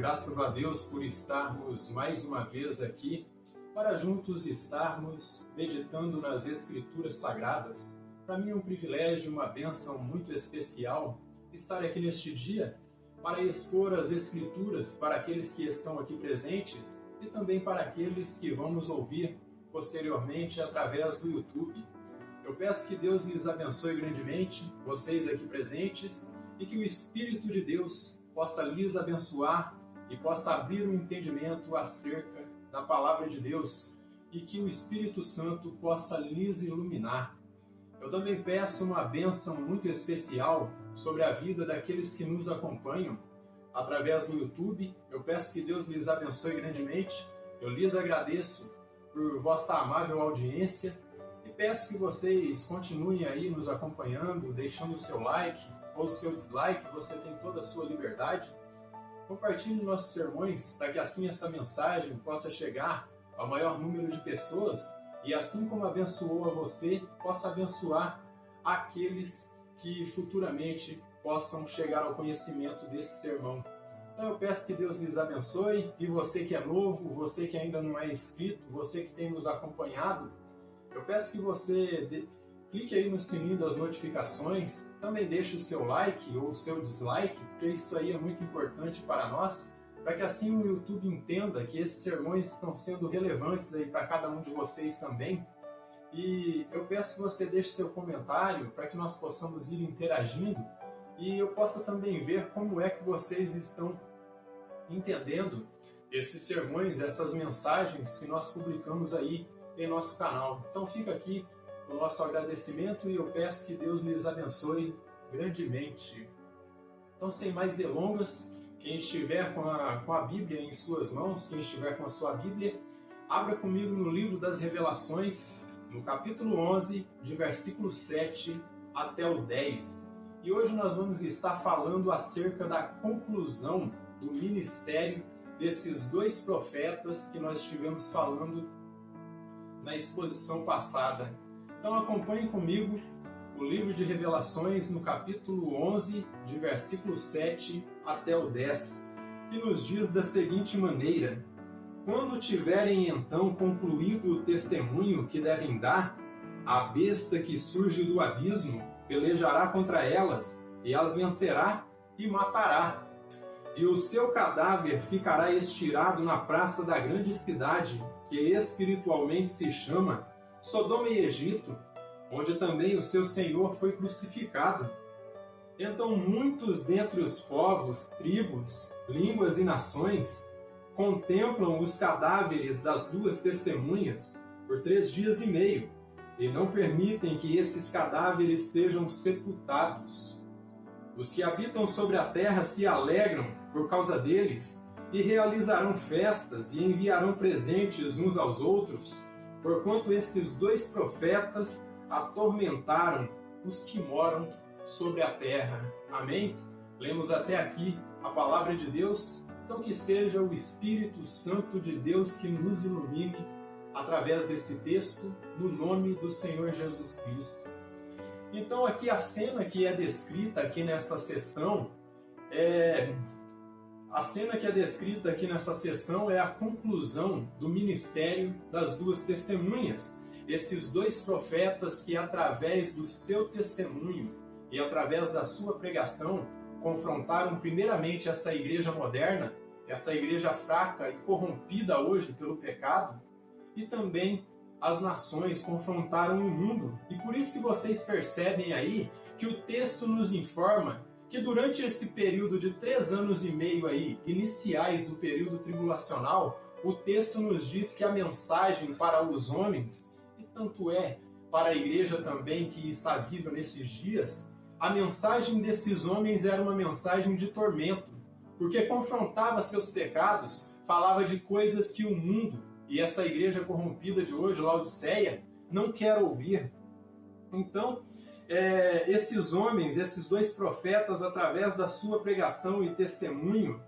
Graças a Deus por estarmos mais uma vez aqui para juntos estarmos meditando nas Escrituras Sagradas. Para mim é um privilégio, uma bênção muito especial estar aqui neste dia para expor as Escrituras para aqueles que estão aqui presentes e também para aqueles que vão nos ouvir posteriormente através do YouTube. Eu peço que Deus lhes abençoe grandemente, vocês aqui presentes, e que o Espírito de Deus possa lhes abençoar e possa abrir um entendimento acerca da Palavra de Deus e que o Espírito Santo possa lhes iluminar. Eu também peço uma bênção muito especial sobre a vida daqueles que nos acompanham através do YouTube. Eu peço que Deus lhes abençoe grandemente. Eu lhes agradeço por vossa amável audiência e peço que vocês continuem aí nos acompanhando, deixando o seu like ou o seu dislike, você tem toda a sua liberdade. Compartilhe nossos sermões para que assim essa mensagem possa chegar ao maior número de pessoas e assim como abençoou a você, possa abençoar aqueles que futuramente possam chegar ao conhecimento desse sermão. Então eu peço que Deus lhes abençoe e você que é novo, você que ainda não é inscrito, você que tem nos acompanhado, eu peço que você clique aí no sininho das notificações, também deixe o seu like ou o seu dislike, porque isso aí é muito importante para nós, para que assim o YouTube entenda que esses sermões estão sendo relevantes aí para cada um de vocês também. E eu peço que você deixe seu comentário para que nós possamos ir interagindo e eu possa também ver como é que vocês estão entendendo esses sermões, essas mensagens que nós publicamos aí em nosso canal. Então fica aqui o nosso agradecimento e eu peço que Deus lhes abençoe grandemente. Então, sem mais delongas, quem estiver com a Bíblia em suas mãos, quem estiver com a sua Bíblia, abra comigo no livro das Revelações, no capítulo 11, de versículo 7 até o 10. E hoje nós vamos estar falando acerca da conclusão do ministério desses dois profetas que nós estivemos falando na exposição passada. Então acompanhe comigo o livro de Revelações no capítulo 11, de versículo 7 até o 10, que nos diz da seguinte maneira: Quando tiverem então concluído o testemunho que devem dar, a besta que surge do abismo pelejará contra elas e as vencerá e matará. E o seu cadáver ficará estirado na praça da grande cidade, que espiritualmente se chama Sodoma e Egito, onde também o seu Senhor foi crucificado. Então muitos dentre os povos, tribos, línguas e nações contemplam os cadáveres das duas testemunhas por 3 dias e meio, e não permitem que esses cadáveres sejam sepultados. Os que habitam sobre a terra se alegram por causa deles, e realizarão festas e enviarão presentes uns aos outros, porquanto esses dois profetas atormentaram os que moram sobre a terra. Amém? Lemos até aqui a palavra de Deus, então que seja o Espírito Santo de Deus que nos ilumine através desse texto, no nome do Senhor Jesus Cristo. Então aqui a cena que é descrita aqui nesta sessão é a conclusão do ministério das duas testemunhas. Esses dois profetas que, através do seu testemunho e através da sua pregação, confrontaram primeiramente essa igreja moderna, essa igreja fraca e corrompida hoje pelo pecado, e também as nações, confrontaram o mundo. E por isso que vocês percebem aí que o texto nos informa que durante esse período de 3 anos e meio aí, iniciais do período tribulacional, o texto nos diz que a mensagem para os homens, e tanto é para a igreja também que está viva nesses dias, a mensagem desses homens era uma mensagem de tormento, porque confrontava seus pecados, falava de coisas que o mundo e essa igreja corrompida de hoje, Laodiceia, não quer ouvir. Então, esses homens, esses dois profetas, através da sua pregação e testemunho,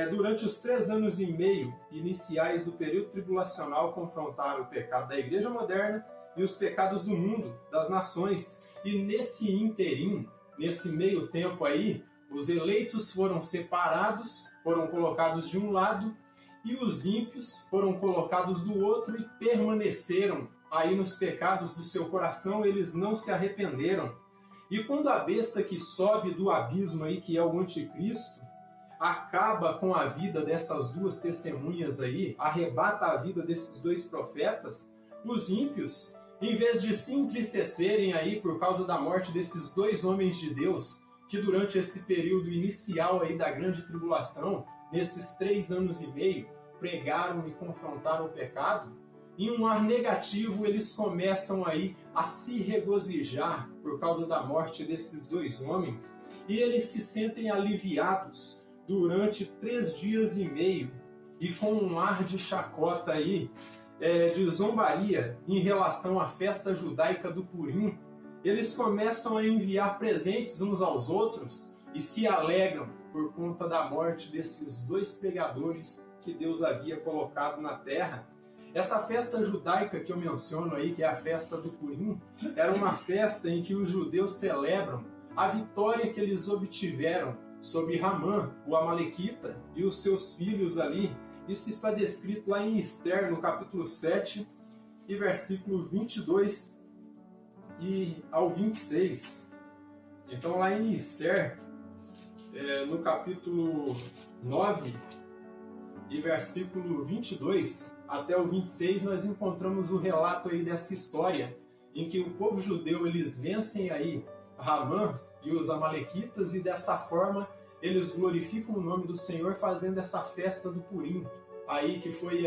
durante os 3 anos e meio iniciais do período tribulacional, confrontaram o pecado da igreja moderna e os pecados do mundo, das nações. E nesse interim, nesse meio tempo aí, Os eleitos foram separados, foram colocados de um lado, e os ímpios foram colocados do outro e permaneceram aí nos pecados do seu coração, eles não se arrependeram. E quando a besta que sobe do abismo aí, que é o anticristo, acaba com a vida dessas duas testemunhas aí, arrebata a vida desses dois profetas, os ímpios, em vez de se entristecerem aí por causa da morte desses dois homens de Deus, que durante esse período inicial aí da grande tribulação, nesses 3 anos e meio, pregaram e confrontaram o pecado, em um ar negativo eles começam aí a se regozijar por causa da morte desses dois homens, e eles se sentem aliviados durante 3 dias e meio, e com um ar de chacota aí, de zombaria em relação à festa judaica do Purim, eles começam a enviar presentes uns aos outros e se alegram por conta da morte desses dois pregadores que Deus havia colocado na terra. Essa festa judaica que eu menciono aí, que é a festa do Purim, era uma festa em que os judeus celebram a vitória que eles obtiveram sobre Ramã, o Amalequita, e os seus filhos ali. Isso está descrito lá em Esther, no capítulo 7, e versículo 22 e ao 26. Então, lá em Esther, no capítulo 9, e versículo 22 até o 26, nós encontramos o relato aí dessa história, em que o povo judeu, eles vencem aí Ramã e os amalequitas, e desta forma eles glorificam o nome do Senhor fazendo essa festa do Purim, aí que foi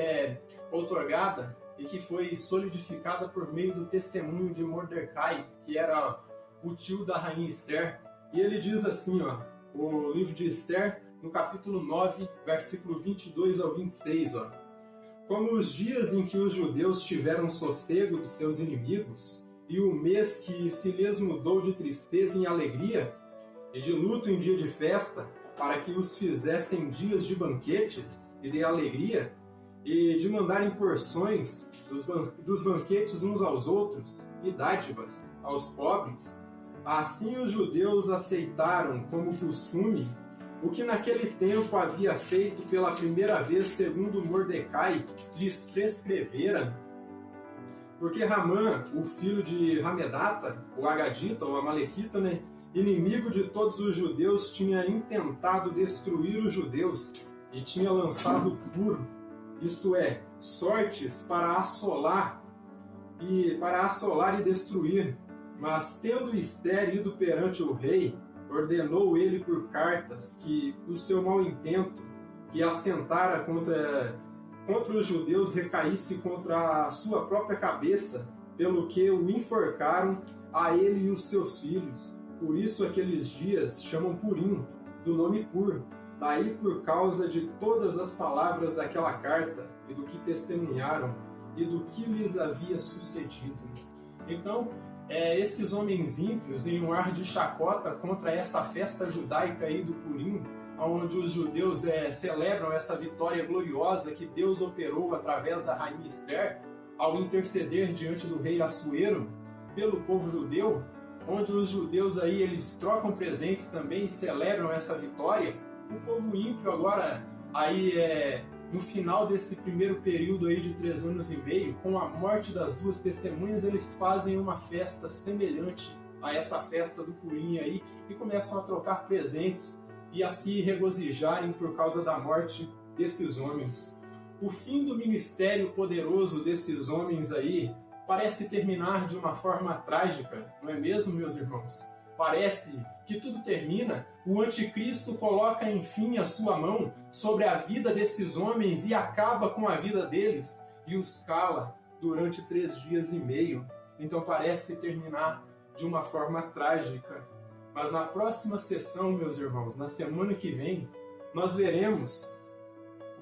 outorgada e que foi solidificada por meio do testemunho de Mordecai, que era o tio da rainha Esther. E ele diz assim, o livro de Esther, no capítulo 9, versículo 22 ao 26, como os dias em que os judeus tiveram sossego de seus inimigos, e o mês que se lhes mudou de tristeza em alegria, e de luto em dia de festa, para que os fizessem dias de banquetes e de alegria, e de mandarem porções dos banquetes uns aos outros, e dádivas aos pobres, assim os judeus aceitaram como costume o que naquele tempo havia feito pela primeira vez, segundo Mordecai lhes prescrevera, porque Ramã, o filho de Ramedata, o Agadita, o Amalequita, inimigo de todos os judeus, tinha intentado destruir os judeus e tinha lançado isto é, sortes para assolar e destruir. Mas tendo Esther ido perante o rei, ordenou ele por cartas que o seu mau intento, que assentara contra os judeus, recaísse contra a sua própria cabeça, pelo que o enforcaram a ele e os seus filhos. Por isso aqueles dias chamam Purim, do nome Pur, daí por causa de todas as palavras daquela carta, e do que testemunharam, e do que lhes havia sucedido. Então, esses homens ímpios, em um ar de chacota contra essa festa judaica aí do Purim, onde os judeus celebram essa vitória gloriosa que Deus operou através da rainha Esther, ao interceder diante do rei Assuero pelo povo judeu, onde os judeus aí eles trocam presentes também e celebram essa vitória. O povo ímpio agora, aí no final desse primeiro período aí de 3 anos e meio, com a morte das duas testemunhas, eles fazem uma festa semelhante a essa festa do Purim aí e começam a trocar presentes e a se regozijarem por causa da morte desses homens. O fim do ministério poderoso desses homens aí parece terminar de uma forma trágica, não é mesmo, meus irmãos? Parece que tudo termina, o anticristo coloca enfim a sua mão sobre a vida desses homens e acaba com a vida deles e os cala durante 3 dias e meio. Então parece terminar de uma forma trágica. Mas na próxima sessão, meus irmãos, na semana que vem, nós veremos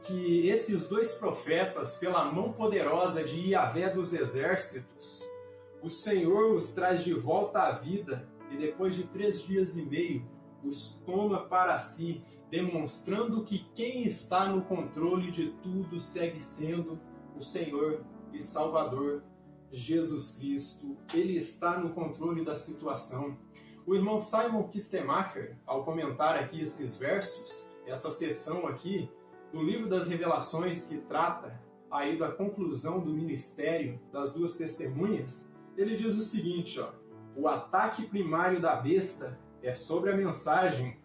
que esses dois profetas, pela mão poderosa de Yahvé dos exércitos, o Senhor os traz de volta à vida e depois de 3 dias e meio os toma para si, demonstrando que quem está no controle de tudo segue sendo o Senhor e Salvador Jesus Cristo. Ele está no controle da situação. O irmão Simon Kistemacher, ao comentar aqui esses versos, essa seção aqui do livro das Revelações que trata aí da conclusão do ministério das duas testemunhas, ele diz o seguinte, ó: o ataque primário da besta é sobre a mensagem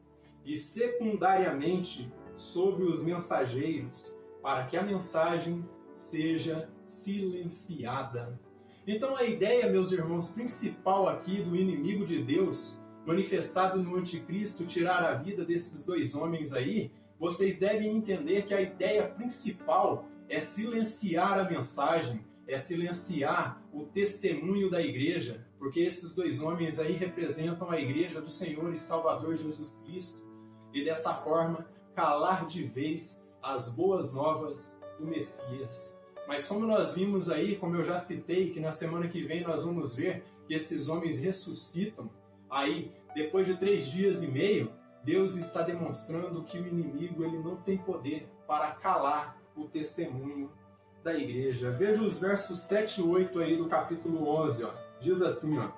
e secundariamente sobre os mensageiros, para que a mensagem seja silenciada. Então a ideia, meus irmãos, principal aqui do inimigo de Deus, manifestado no anticristo, tirar a vida desses dois homens aí, vocês devem entender que a ideia principal é silenciar a mensagem, é silenciar o testemunho da igreja, porque esses dois homens aí representam a igreja do Senhor e Salvador Jesus Cristo, e desta forma calar de vez as boas novas do Messias. Mas como nós vimos aí, como eu já citei, que na semana que vem nós vamos ver que esses homens ressuscitam, aí depois de 3 dias e meio, Deus está demonstrando que o inimigo ele não tem poder para calar o testemunho da igreja. Veja os versos 7 e 8 aí do capítulo 11. Ó. Diz assim, ó: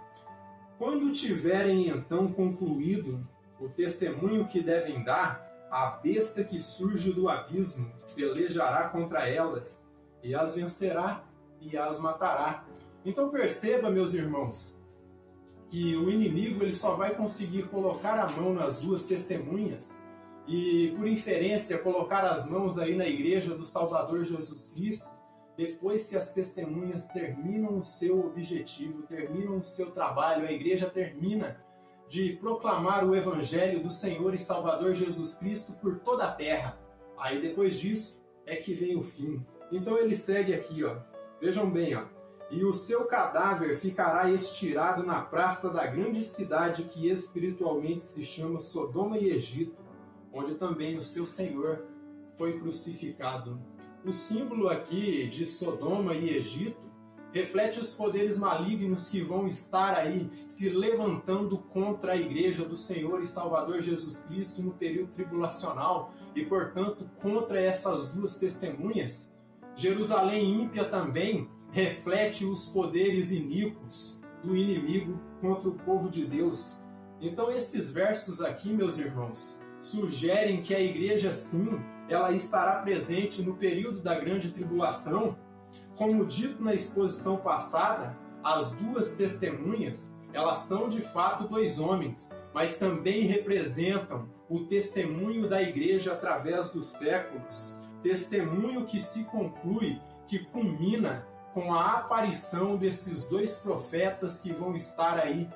quando tiverem então concluído o testemunho que devem dar, a besta que surge do abismo pelejará contra elas, e as vencerá e as matará. Então perceba, meus irmãos, que o inimigo ele só vai conseguir colocar a mão nas duas testemunhas e, por inferência, colocar as mãos aí na igreja do Salvador Jesus Cristo, depois que as testemunhas terminam o seu objetivo, terminam o seu trabalho, a igreja termina de proclamar o Evangelho do Senhor e Salvador Jesus Cristo por toda a terra. Aí depois disso é que vem o fim. Então ele segue aqui, ó. Vejam bem, ó. E o seu cadáver ficará estirado na praça da grande cidade que espiritualmente se chama Sodoma e Egito, onde também o seu Senhor foi crucificado. O símbolo aqui de Sodoma e Egito reflete os poderes malignos que vão estar aí se levantando contra a igreja do Senhor e Salvador Jesus Cristo no período tribulacional e, portanto, contra essas duas testemunhas. Jerusalém ímpia também reflete os poderes iníquos do inimigo contra o povo de Deus. Então esses versos aqui, meus irmãos, sugerem que a igreja sim, ela estará presente no período da grande tribulação. Como dito na exposição passada, as duas testemunhas, elas são de fato dois homens, mas também representam o testemunho da igreja através dos séculos. Testemunho que se conclui, que culmina com a aparição desses dois profetas que vão estar aí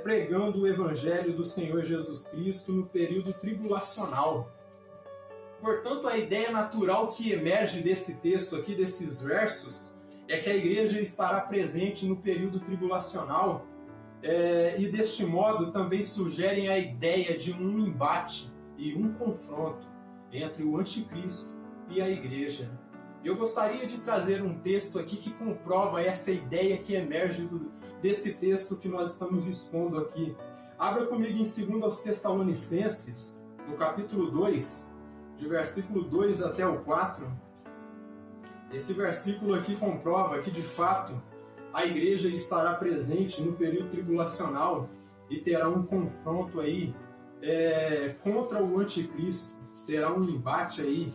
pregando o Evangelho do Senhor Jesus Cristo no período tribulacional. Portanto, a ideia natural que emerge desse texto aqui, desses versos, é que a igreja estará presente no período tribulacional e deste modo também sugerem a ideia de um embate e um confronto entre o anticristo e a igreja. Eu gostaria de trazer um texto aqui que comprova essa ideia que emerge desse texto que nós estamos expondo aqui. Abra comigo em 2 aos Tessalonicenses, no capítulo 2, de versículo 2 até o 4. Esse versículo aqui comprova que, de fato, a igreja estará presente no período tribulacional e terá um confronto aí contra o anticristo. Terá um embate aí,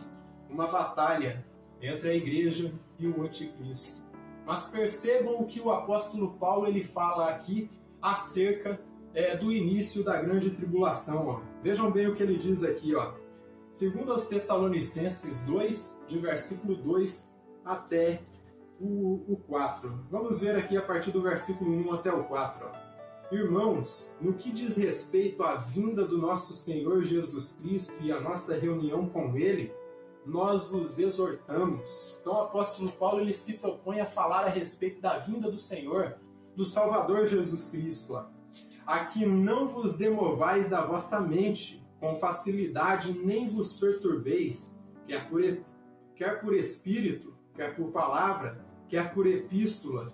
uma batalha entre a igreja e o anticristo. Mas percebam o que o apóstolo Paulo ele fala aqui acerca do início da grande tribulação. Ó. Vejam bem o que ele diz aqui. Ó. 2 aos Tessalonicenses 2, de versículo 2 até o 4. Vamos ver aqui a partir do versículo 1 até o 4. Ó. Irmãos, no que diz respeito à vinda do nosso Senhor Jesus Cristo e à nossa reunião com Ele, nós vos exortamos. Então o apóstolo Paulo ele se propõe a falar a respeito da vinda do Senhor, do Salvador Jesus Cristo. Ó. Aqui não vos demovais da vossa mente, com facilidade nem vos perturbeis, quer por espírito, quer por palavra, quer por epístola,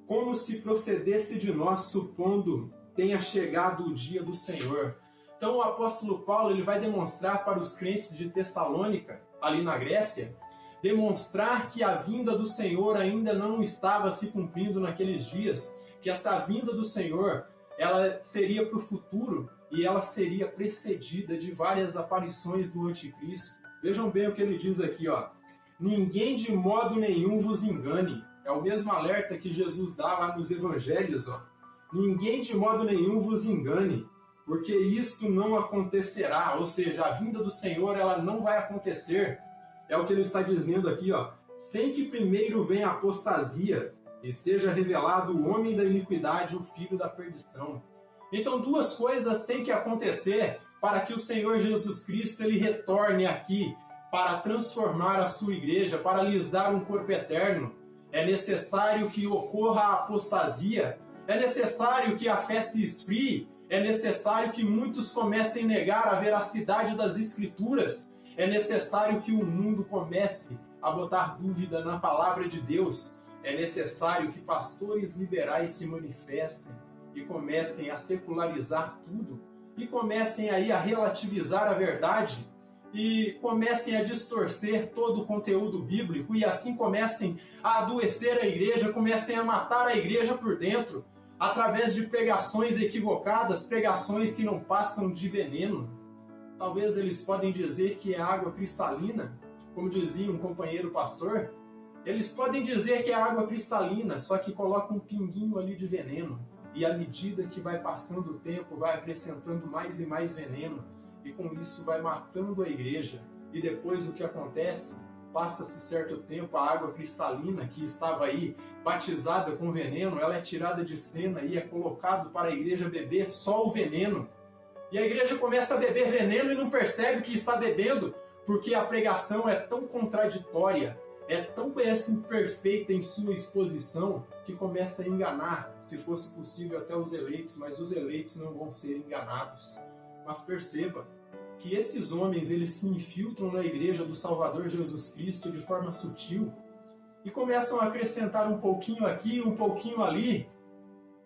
como se procedesse de nós, supondo tenha chegado o dia do Senhor. Então o apóstolo Paulo ele vai demonstrar para os crentes de Tessalônica, ali na Grécia, demonstrar que a vinda do Senhor ainda não estava se cumprindo naqueles dias, que essa vinda do Senhor ela seria para o futuro e ela seria precedida de várias aparições do anticristo. Vejam bem o que ele diz aqui, ó. Ninguém de modo nenhum vos engane. É o mesmo alerta que Jesus dá lá nos evangelhos, ó. Ninguém de modo nenhum vos engane, porque isto não acontecerá. Ou seja, a vinda do Senhor, ela não vai acontecer. É o que ele está dizendo aqui, ó. Sem que primeiro venha a apostasia e seja revelado o homem da iniquidade, o filho da perdição. Então, duas coisas têm que acontecer para que o Senhor Jesus Cristo ele retorne aqui para transformar a sua igreja, para lhes dar um corpo eterno. É necessário que ocorra a apostasia, é necessário que a fé se esfrie, é necessário que muitos comecem a negar a veracidade das Escrituras, é necessário que o mundo comece a botar dúvida na palavra de Deus, é necessário que pastores liberais se manifestem e comecem a secularizar tudo, e comecem aí a relativizar a verdade, e comecem a distorcer todo o conteúdo bíblico, e assim comecem a adoecer a igreja, comecem a matar a igreja por dentro, através de pregações equivocadas, pregações que não passam de veneno. Talvez eles podem dizer que é água cristalina, como dizia um companheiro pastor. Eles podem dizer que é água cristalina, só que colocam um pinguinho ali de veneno. E à medida que vai passando o tempo, vai acrescentando mais e mais veneno. E com isso vai matando a igreja. E depois o que acontece? Passa-se certo tempo, a água cristalina que estava aí batizada com veneno, ela é tirada de cena e é colocado para a igreja beber só o veneno. E a igreja começa a beber veneno e não percebe que está bebendo, porque a pregação é tão contraditória, é tão imperfeita em sua exposição, que começa a enganar, se fosse possível, até os eleitos, mas os eleitos não vão ser enganados. Mas perceba que esses homens, eles se infiltram na igreja do Salvador Jesus Cristo de forma sutil e começam a acrescentar um pouquinho aqui, um pouquinho ali,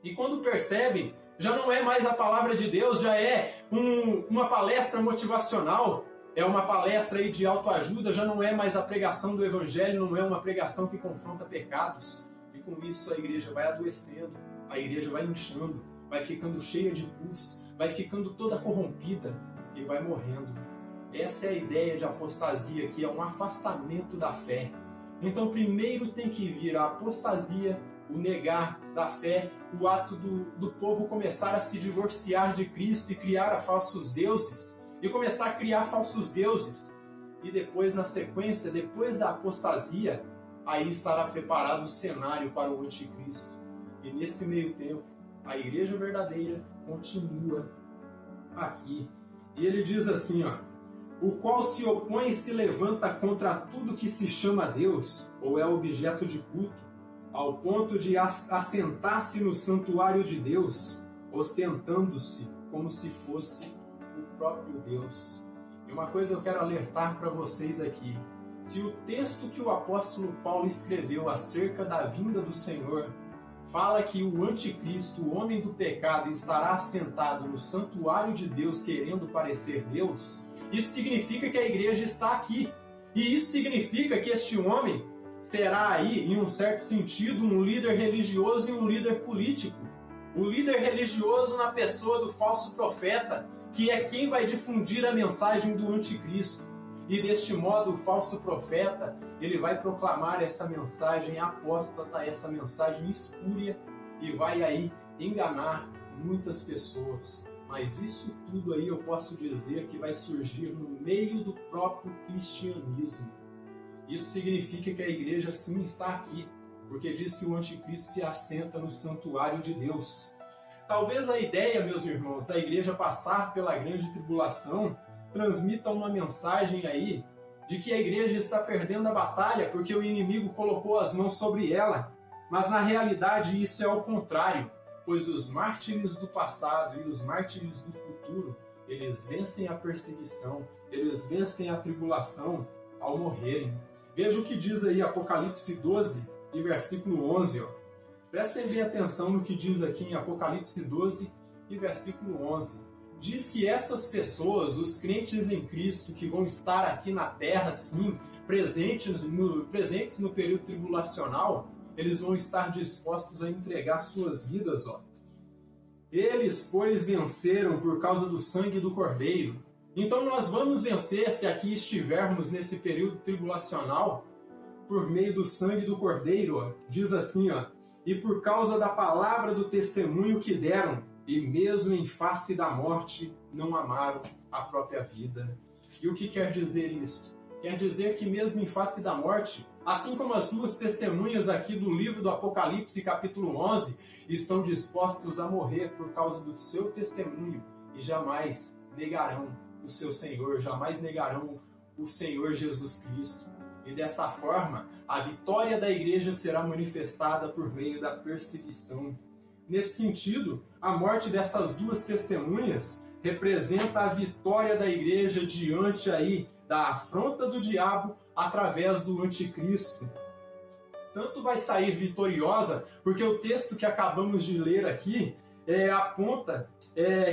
e quando percebem, já não é mais a palavra de Deus, já é uma palestra motivacional, é uma palestra aí de autoajuda, já não é mais a pregação do Evangelho, não é uma pregação que confronta pecados. E com isso a igreja vai adoecendo, a igreja vai inchando, vai ficando cheia de pus, vai ficando toda corrompida e vai morrendo. Essa é a ideia de apostasia, que é um afastamento da fé. Então primeiro tem que vir a apostasia, o negar da fé, o ato do povo começar a se divorciar de Cristo e criar falsos deuses, e começar a criar falsos deuses. E depois, na sequência, depois da apostasia, aí estará preparado o cenário para o anticristo. E nesse meio tempo, a igreja verdadeira continua aqui. E ele diz assim, ó: o qual se opõe e se levanta contra tudo que se chama Deus, ou é objeto de culto, ao ponto de assentar-se no santuário de Deus, ostentando-se como se fosse o próprio Deus. E uma coisa eu quero alertar para vocês aqui: se o texto que o apóstolo Paulo escreveu acerca da vinda do Senhor fala que o anticristo, o homem do pecado, estará assentado no santuário de Deus querendo parecer Deus, isso significa que a igreja está aqui. E isso significa que este homem será aí, em um certo sentido, um líder religioso e um líder político. O líder religioso na pessoa do falso profeta, que é quem vai difundir a mensagem do anticristo. E deste modo o falso profeta, ele vai proclamar essa mensagem apóstata, essa mensagem espúria, e vai aí enganar muitas pessoas. Mas isso tudo aí eu posso dizer que vai surgir no meio do próprio cristianismo. Isso significa que a igreja sim está aqui, porque diz que o anticristo se assenta no santuário de Deus. Talvez a ideia, meus irmãos, da igreja passar pela grande tribulação transmita uma mensagem aí de que a igreja está perdendo a batalha porque o inimigo colocou as mãos sobre ela. Mas na realidade isso é ao contrário, pois os mártires do passado e os mártires do futuro, eles vencem a perseguição, eles vencem a tribulação ao morrerem. Veja o que diz aí Apocalipse 12 e versículo 11. Prestem bem atenção no que diz aqui em Apocalipse 12 e versículo 11. Diz que essas pessoas, os crentes em Cristo, que vão estar aqui na terra, sim, presentes no período tribulacional, eles vão estar dispostos a entregar suas vidas, Eles, pois, venceram por causa do sangue do Cordeiro. Então nós vamos vencer, se aqui estivermos nesse período tribulacional, por meio do sangue do Cordeiro. Ó. Diz assim, ó, e por causa da palavra do testemunho que deram, e mesmo em face da morte, não amaram a própria vida. E o que quer dizer isso? Quer dizer que mesmo em face da morte, assim como as duas testemunhas aqui do livro do Apocalipse, capítulo 11, estão dispostos a morrer por causa do seu testemunho e jamais negarão o seu Senhor, jamais negarão o Senhor Jesus Cristo. E desta forma, a vitória da igreja será manifestada por meio da perseguição. Nesse sentido, a morte dessas duas testemunhas representa a vitória da igreja diante aí da afronta do diabo através do anticristo. Tanto vai sair vitoriosa, porque o texto que acabamos de ler aqui aponta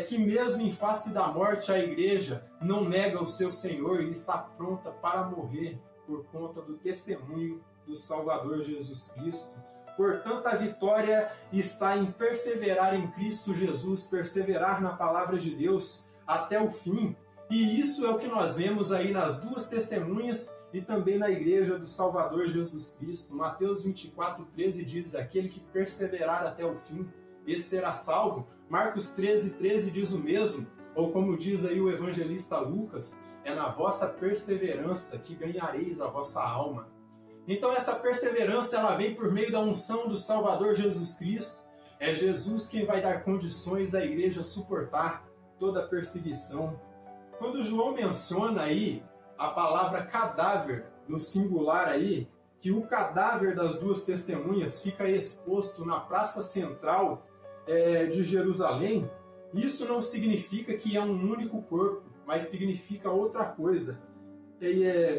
que mesmo em face da morte a igreja não nega o seu Senhor e está pronta para morrer por conta do testemunho do Salvador Jesus Cristo. Portanto, a vitória está em perseverar em Cristo Jesus, perseverar na palavra de Deus até o fim. E isso é o que nós vemos aí nas duas testemunhas e também na igreja do Salvador Jesus Cristo. Mateus 24:13 diz, aquele que perseverar até o fim, esse será salvo. Marcos 13:13 diz o mesmo, ou como diz aí o evangelista Lucas, é na vossa perseverança que ganhareis a vossa alma. Então essa perseverança ela vem por meio da unção do Salvador Jesus Cristo. É Jesus quem vai dar condições da igreja suportar toda a perseguição. Quando João menciona aí a palavra cadáver no singular aí, que o cadáver das duas testemunhas fica exposto na praça central de Jerusalém, isso não significa que é um único corpo, mas significa outra coisa.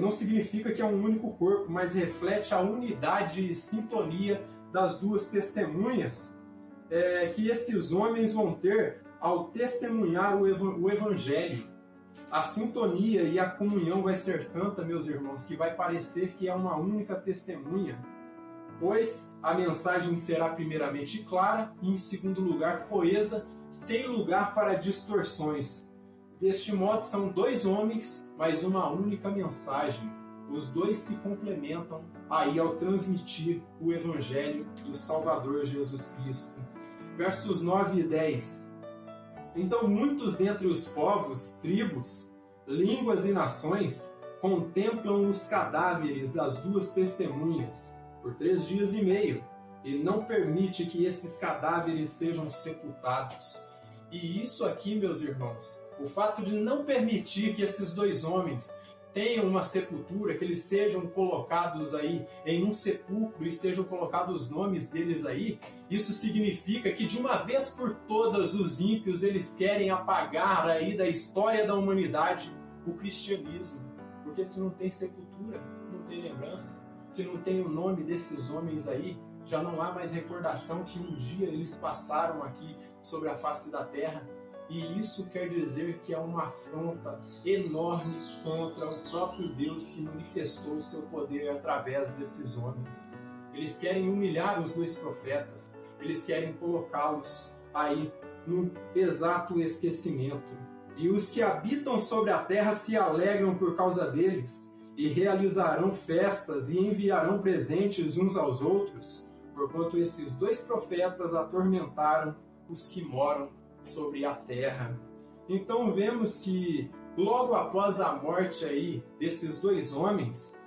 Não significa que é um único corpo, mas reflete a unidade e sintonia das duas testemunhas que esses homens vão ter ao testemunhar o Evangelho. A sintonia e a comunhão vai ser tanta, meus irmãos, que vai parecer que é uma única testemunha, pois a mensagem será primeiramente clara e, em segundo lugar, coesa, sem lugar para distorções. Deste modo, são dois homens, mas uma única mensagem. Os dois se complementam aí ao transmitir o Evangelho do Salvador Jesus Cristo. Versos 9 e 10. Então muitos dentre os povos, tribos, línguas e nações contemplam os cadáveres das duas testemunhas por 3 dias e meio, e não permite que esses cadáveres sejam sepultados. E isso aqui, meus irmãos, o fato de não permitir que esses dois homens tenham uma sepultura, que eles sejam colocados aí em um sepulcro e sejam colocados os nomes deles aí, isso significa que de uma vez por todas os ímpios eles querem apagar aí da história da humanidade o cristianismo. Porque se não tem sepultura, não tem lembrança. Se não tem o nome desses homens aí, já não há mais recordação que um dia eles passaram aqui sobre a face da terra. E isso quer dizer que é uma afronta enorme contra o próprio Deus que manifestou o seu poder através desses homens. Eles querem humilhar os dois profetas, eles querem colocá-los aí no exato esquecimento. E os que habitam sobre a terra se alegram por causa deles, e realizarão festas e enviarão presentes uns aos outros, porquanto esses dois profetas atormentaram os que moram sobre a terra. Então vemos que logo após a morte aí desses dois homens,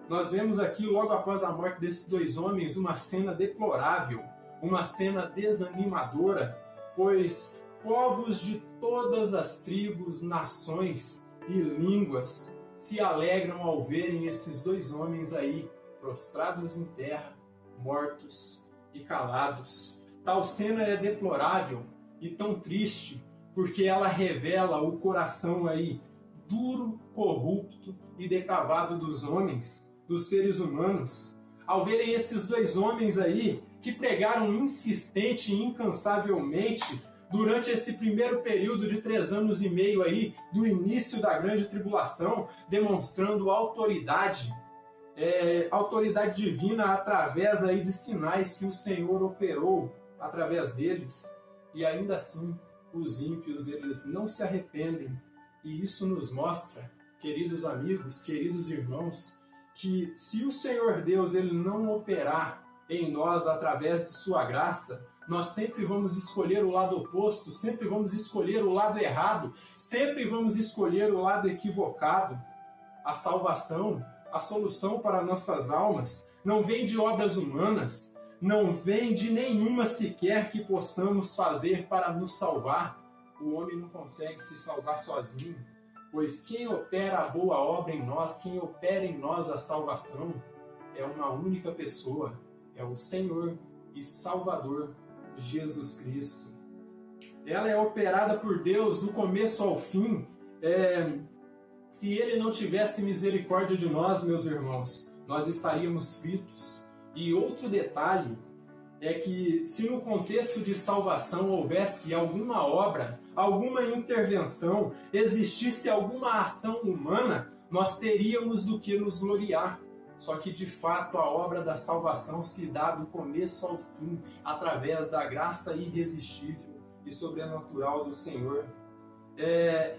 nós vemos aqui logo após a morte desses dois homens uma cena deplorável, uma cena desanimadora, pois povos de todas as tribos, nações e línguas se alegram ao verem esses dois homens aí prostrados em terra, mortos e calados. Tal cena é deplorável e tão triste, porque ela revela o coração aí duro, corrupto e decavado dos homens, dos seres humanos, ao verem esses dois homens aí que pregaram insistente e incansavelmente durante esse primeiro período de 3 anos e meio aí do início da grande tribulação, demonstrando autoridade divina através aí de sinais que o Senhor operou através deles. e ainda assim os ímpios eles não se arrependem. E isso nos mostra, queridos amigos, queridos irmãos, que se o Senhor Deus ele não operar em nós através de sua graça, nós sempre vamos escolher o lado oposto, sempre vamos escolher o lado errado, sempre vamos escolher o lado equivocado. A salvação, a solução para nossas almas, não vem de obras humanas, não vem de nenhuma sequer que possamos fazer para nos salvar. O homem não consegue se salvar sozinho, pois quem opera a boa obra em nós, quem opera em nós a salvação, é uma única pessoa, é o Senhor e Salvador Jesus Cristo. Ela é operada por Deus do começo ao fim. Se Ele não tivesse misericórdia de nós, meus irmãos, nós estaríamos fritos. E outro detalhe é que se no contexto de salvação houvesse alguma obra, alguma intervenção, existisse alguma ação humana, nós teríamos do que nos gloriar. Só que, de fato, a obra da salvação se dá do começo ao fim, através da graça irresistível e sobrenatural do Senhor.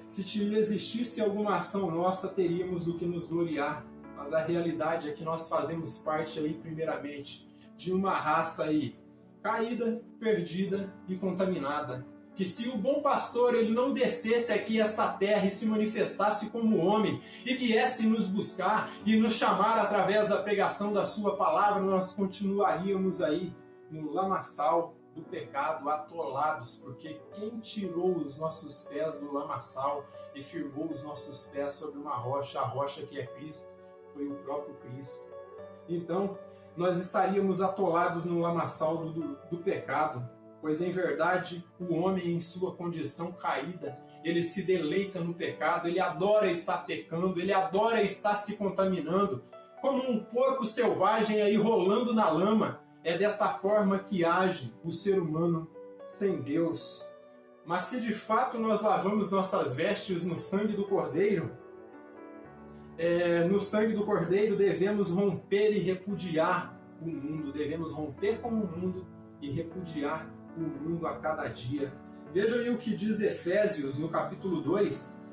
Se existisse alguma ação nossa, teríamos do que nos gloriar. Mas a realidade é que nós fazemos parte aí, primeiramente, de uma raça aí caída, perdida e contaminada. Que se o bom pastor ele não descesse aqui esta terra e se manifestasse como homem e viesse nos buscar e nos chamar através da pregação da sua palavra, nós continuaríamos aí no lamaçal do pecado, atolados, porque quem tirou os nossos pés do lamaçal e firmou os nossos pés sobre uma rocha, a rocha que é Cristo, foi o próprio Cristo. Então, nós estaríamos atolados no lamaçal do pecado, pois em verdade o homem em sua condição caída, ele se deleita no pecado, ele adora estar pecando, ele adora estar se contaminando, como um porco selvagem aí rolando na lama. É desta forma que age o ser humano sem Deus. Mas se de fato nós lavamos nossas vestes no sangue do Cordeiro, devemos romper e repudiar o mundo, devemos romper com o mundo e repudiar o mundo a cada dia. Veja aí o que diz Efésios no capítulo 2,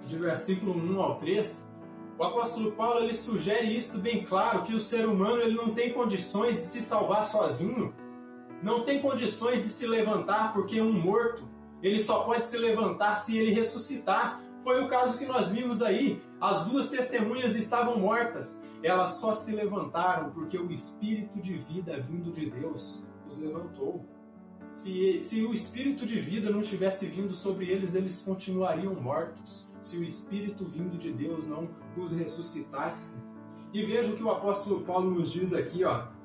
de versículo 1 ao 3. O apóstolo Paulo ele sugere isto bem claro, que o ser humano ele não tem condições de se salvar sozinho, não tem condições de se levantar, porque um morto ele só pode se levantar se ele ressuscitar. Foi o caso que nós vimos aí. As duas testemunhas estavam mortas, elas só se levantaram porque o Espírito de vida vindo de Deus os levantou. Se o Espírito de vida não tivesse vindo sobre eles, eles continuariam mortos. Se o Espírito vindo de Deus não os ressuscitasse. E veja o que o apóstolo Paulo nos diz aqui,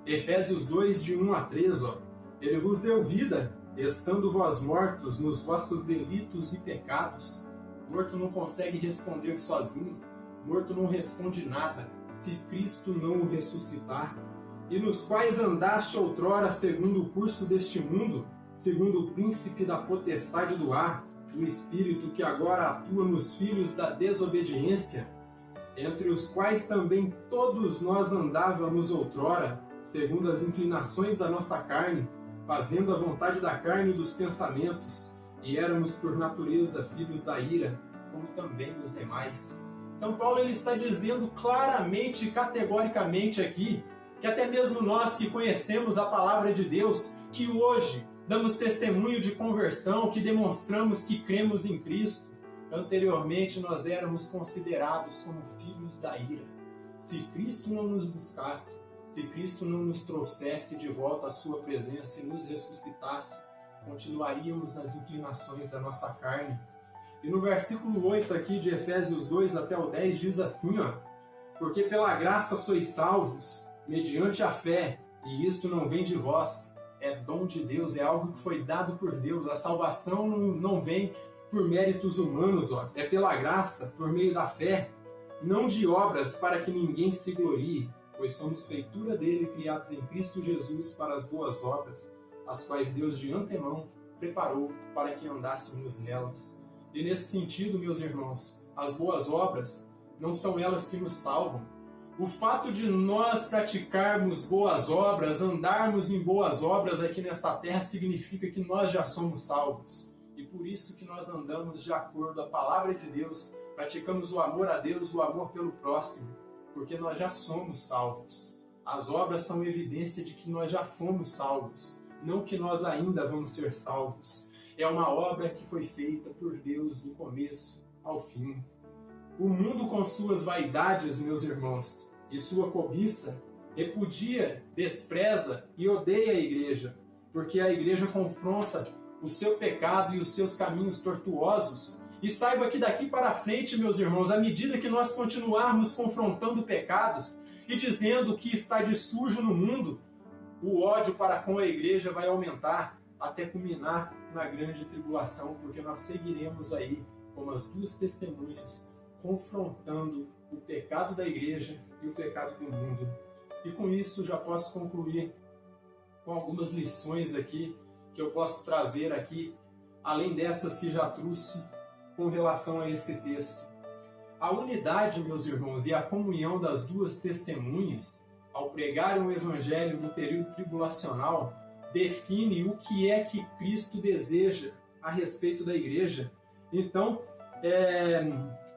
Efésios 2, de 1 a 3. Ele vos deu vida, estando vós mortos nos vossos delitos e pecados. Morto não consegue responder sozinho. Morto não responde nada, se Cristo não o ressuscitar. E nos quais andaste outrora segundo o curso deste mundo, segundo o príncipe da potestade do ar, o Espírito que agora atua nos filhos da desobediência, entre os quais também todos nós andávamos outrora, segundo as inclinações da nossa carne, fazendo a vontade da carne e dos pensamentos, e éramos por natureza filhos da ira, como também os demais. Então Paulo ele está dizendo claramente e categoricamente aqui, que até mesmo nós que conhecemos a palavra de Deus, que hoje damos testemunho de conversão, que demonstramos que cremos em Cristo, anteriormente nós éramos considerados como filhos da ira. Se Cristo não nos buscasse, se Cristo não nos trouxesse de volta à sua presença e nos ressuscitasse, continuaríamos nas inclinações da nossa carne. E no versículo 8 aqui de Efésios 2 até o 10 diz assim, porque pela graça sois salvos, mediante a fé, e isto não vem de vós, é dom de Deus, é algo que foi dado por Deus. A salvação não vem por méritos humanos, é pela graça, por meio da fé, não de obras para que ninguém se glorie, pois somos feitura dele, criados em Cristo Jesus para as boas obras, as quais Deus de antemão preparou para que andássemos nelas. E nesse sentido, meus irmãos, as boas obras não são elas que nos salvam. O fato de nós praticarmos boas obras, andarmos em boas obras aqui nesta terra, significa que nós já somos salvos. E por isso que nós andamos de acordo com a palavra de Deus, praticamos o amor a Deus, o amor pelo próximo, porque nós já somos salvos. As obras são evidência de que nós já fomos salvos, não que nós ainda vamos ser salvos. É uma obra que foi feita por Deus do começo ao fim. O mundo com suas vaidades, meus irmãos, e sua cobiça, repudia, despreza e odeia a igreja, porque a igreja confronta o seu pecado e os seus caminhos tortuosos. E saiba que daqui para frente, meus irmãos, à medida que nós continuarmos confrontando pecados e dizendo o que está de sujo no mundo, o ódio para com a igreja vai aumentar até culminar na grande tribulação, porque nós seguiremos aí como as duas testemunhas, confrontando o pecado da igreja e o pecado do mundo. E com isso já posso concluir com algumas lições aqui que eu posso trazer aqui, além dessas que já trouxe com relação a esse texto. A unidade, meus irmãos, e a comunhão das duas testemunhas, ao pregar o evangelho no período tribulacional, define o que é que Cristo deseja a respeito da igreja. Então,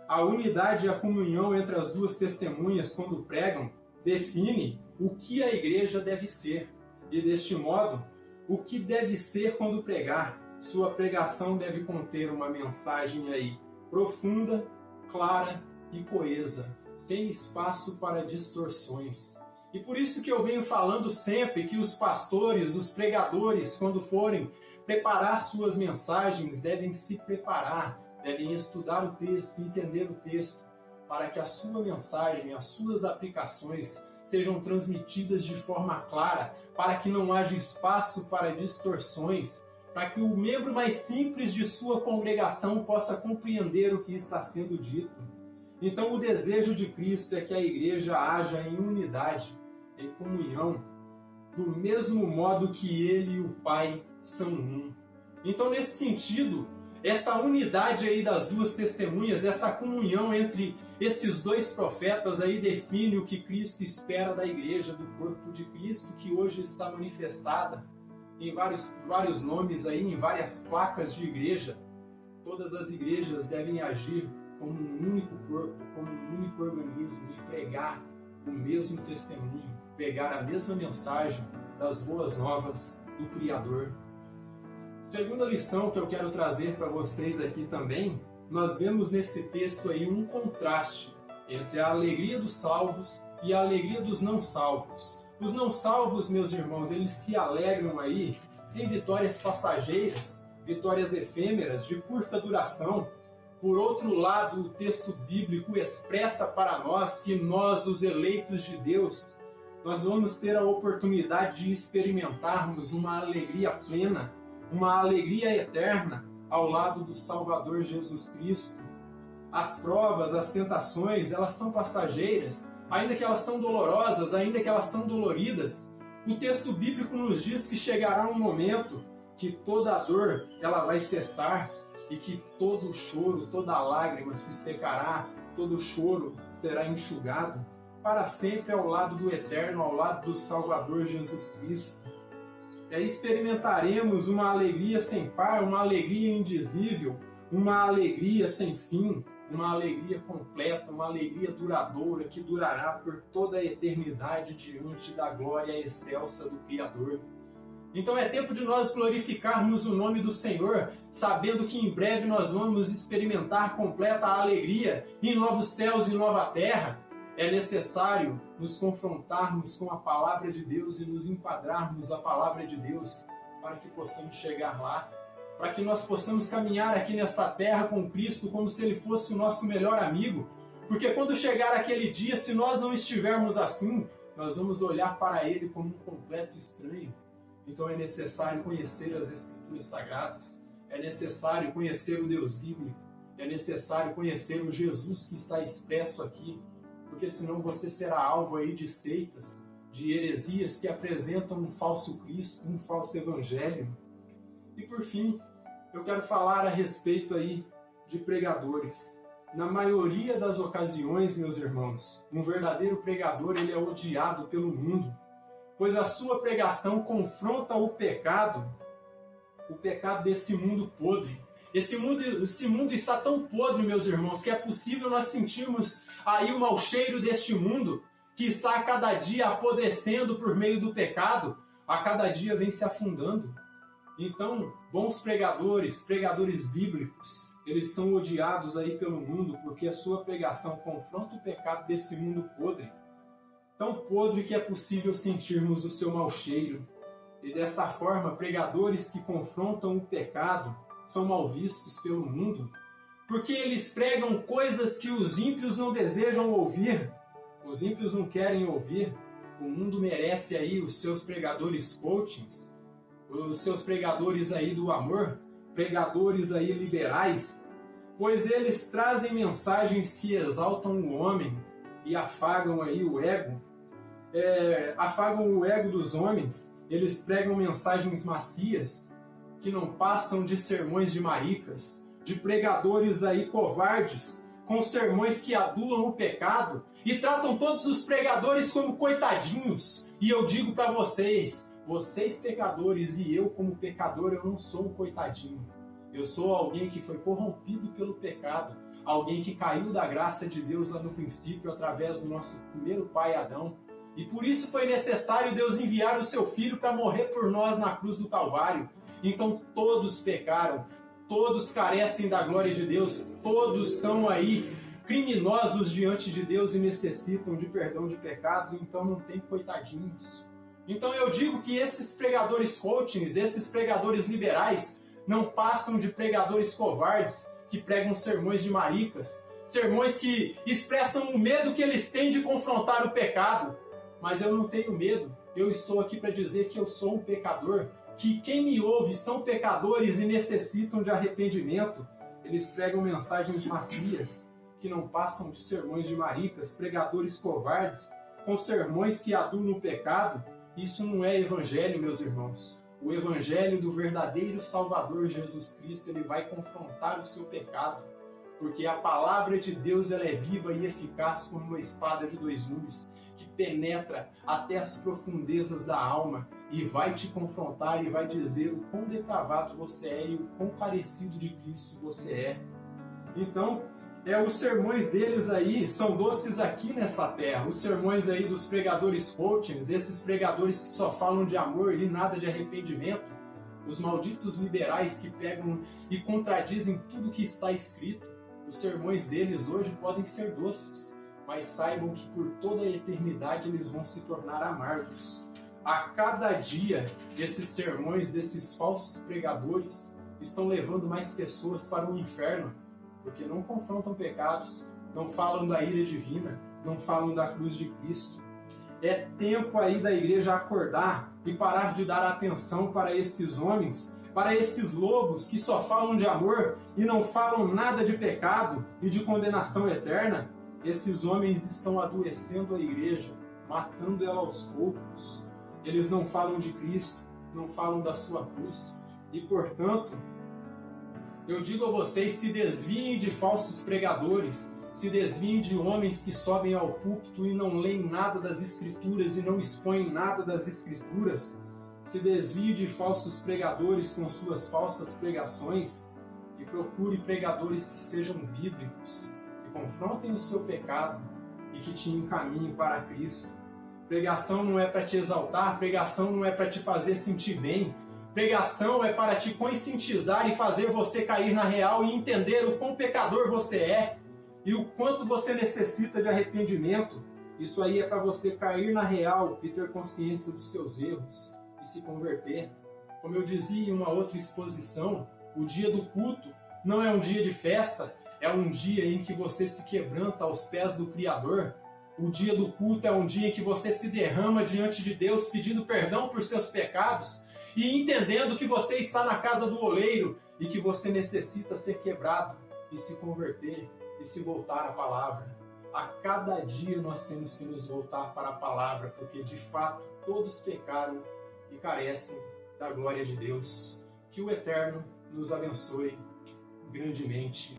a unidade e a comunhão entre as duas testemunhas, quando pregam, define o que a igreja deve ser. E, deste modo, o que deve ser quando pregar. Sua pregação deve conter uma mensagem aí profunda, clara e coesa, sem espaço para distorções. E por isso que eu venho falando sempre que os pastores, os pregadores, quando forem preparar suas mensagens, devem se preparar, devem estudar o texto, entender o texto, para que a sua mensagem, as suas aplicações sejam transmitidas de forma clara, para que não haja espaço para distorções, para que o membro mais simples de sua congregação possa compreender o que está sendo dito. Então, o desejo de Cristo é que a igreja haja em unidade, em comunhão, do mesmo modo que Ele e o Pai são um. Então, nesse sentido, essa unidade aí das duas testemunhas, essa comunhão entre esses dois profetas aí define o que Cristo espera da igreja, do corpo de Cristo, que hoje está manifestada em vários nomes aí, em várias placas de igreja. Todas as igrejas devem agir como um único corpo, como um único organismo e pregar o mesmo testemunho, pregar a mesma mensagem das boas novas do Criador. Segunda lição que eu quero trazer para vocês aqui também, nós vemos nesse texto aí um contraste entre a alegria dos salvos e a alegria dos não salvos. Os não salvos, meus irmãos, eles se alegram aí em vitórias passageiras, vitórias efêmeras, de curta duração. Por outro lado, o texto bíblico expressa para nós que nós, os eleitos de Deus, nós vamos ter a oportunidade de experimentarmos uma alegria plena, uma alegria eterna ao lado do Salvador Jesus Cristo. As provas, as tentações, elas são passageiras, ainda que elas são dolorosas, ainda que elas são doloridas. O texto bíblico nos diz que chegará um momento que toda a dor ela vai cessar e que todo o choro, toda lágrima se secará, todo o choro será enxugado para sempre ao lado do Eterno, ao lado do Salvador Jesus Cristo. Experimentaremos uma alegria sem par, uma alegria indizível, uma alegria sem fim, uma alegria completa, uma alegria duradoura que durará por toda a eternidade diante da glória excelsa do Criador. Então é tempo de nós glorificarmos o nome do Senhor, sabendo que em breve nós vamos experimentar completa alegria em novos céus e nova terra. É necessário nos confrontarmos com a palavra de Deus e nos enquadrarmos a palavra de Deus para que possamos chegar lá, para que nós possamos caminhar aqui nesta terra com Cristo como se Ele fosse o nosso melhor amigo. Porque quando chegar aquele dia, se nós não estivermos assim, nós vamos olhar para Ele como um completo estranho. Então é necessário conhecer as Escrituras Sagradas, é necessário conhecer o Deus bíblico, é necessário conhecer o Jesus que está expresso aqui, porque senão você será alvo aí de seitas, de heresias que apresentam um falso Cristo, um falso Evangelho. E por fim, eu quero falar a respeito aí de pregadores. na maioria das ocasiões, meus irmãos, um verdadeiro pregador ele é odiado pelo mundo, pois a sua pregação confronta o pecado desse mundo podre. Esse mundo está tão podre, meus irmãos, que é possível nós sentirmos aí o mau cheiro deste mundo, que está a cada dia apodrecendo por meio do pecado, a cada dia vem se afundando. Então, bons pregadores bíblicos, eles são odiados aí pelo mundo, porque a sua pregação confronta o pecado desse mundo podre. Tão podre que é possível sentirmos o seu mau cheiro. E desta forma, pregadores que confrontam o pecado são mal vistos pelo mundo, porque eles pregam coisas que os ímpios não desejam ouvir. Os ímpios não querem ouvir. O mundo merece aí os seus pregadores coachings, os seus pregadores aí do amor, pregadores aí liberais, pois eles trazem mensagens que exaltam o homem e afagam aí o ego, afagam o ego dos homens. Eles pregam mensagens macias que não passam de sermões de maricas, de pregadores aí covardes, com sermões que adulam o pecado e tratam todos os pregadores como coitadinhos. E eu digo para vocês pecadores e eu como pecador, eu não sou um coitadinho. Eu sou alguém que foi corrompido pelo pecado, alguém que caiu da graça de Deus lá no princípio através do nosso primeiro pai Adão. E por isso foi necessário Deus enviar o seu Filho para morrer por nós na cruz do Calvário. Então todos pecaram, todos carecem da glória de Deus, todos são aí criminosos diante de Deus e necessitam de perdão de pecados, então não tem coitadinhos. Então eu digo que esses pregadores coachings, esses pregadores liberais, não passam de pregadores covardes que pregam sermões de maricas, sermões que expressam o medo que eles têm de confrontar o pecado. Mas eu não tenho medo, eu estou aqui para dizer que eu sou um pecador, que quem me ouve são pecadores e necessitam de arrependimento. Eles pregam mensagens macias, que não passam de sermões de maricas, pregadores covardes, com sermões que adulam o pecado. Isso não é evangelho, meus irmãos. O evangelho do verdadeiro Salvador Jesus Cristo, ele vai confrontar o seu pecado, porque a palavra de Deus ela é viva e eficaz como uma espada de dois gumes, que penetra até as profundezas da alma e vai te confrontar e vai dizer o quão depravado você é e o quão carecido de Cristo você é. Então, os sermões deles aí são doces aqui nessa terra. Os sermões aí dos pregadores coachings, esses pregadores que só falam de amor e nada de arrependimento, os malditos liberais que pegam e contradizem tudo que está escrito. Os sermões deles hoje podem ser doces, mas saibam que por toda a eternidade eles vão se tornar amargos. A cada dia, esses sermões desses falsos pregadores estão levando mais pessoas para o inferno, porque não confrontam pecados, não falam da ira divina, não falam da cruz de Cristo. É tempo aí da igreja acordar e parar de dar atenção para esses homens, para esses lobos que só falam de amor e não falam nada de pecado e de condenação eterna. Esses homens estão adoecendo a igreja, matando ela aos poucos. Eles não falam de Cristo, não falam da sua cruz. E, portanto, eu digo a vocês, se desviem de falsos pregadores, se desviem de homens que sobem ao púlpito e não leem nada das Escrituras e não expõem nada das Escrituras. Se desvie de falsos pregadores com suas falsas pregações e procure pregadores que sejam bíblicos, confrontem o seu pecado e que te encaminhem para Cristo. Pregação não é para te exaltar, pregação não é para te fazer sentir bem, pregação é para te conscientizar e fazer você cair na real e entender o quão pecador você é e o quanto você necessita de arrependimento. Isso aí é para você cair na real e ter consciência dos seus erros e se converter. Como eu dizia em uma outra exposição, o dia do culto não é um dia de festa, é um dia em que você se quebranta aos pés do Criador. O dia do culto é um dia em que você se derrama diante de Deus pedindo perdão por seus pecados e entendendo que você está na casa do oleiro e que você necessita ser quebrado e se converter e se voltar à palavra. A cada dia nós temos que nos voltar para a palavra, porque de fato todos pecaram e carecem da glória de Deus. Que o Eterno nos abençoe grandemente.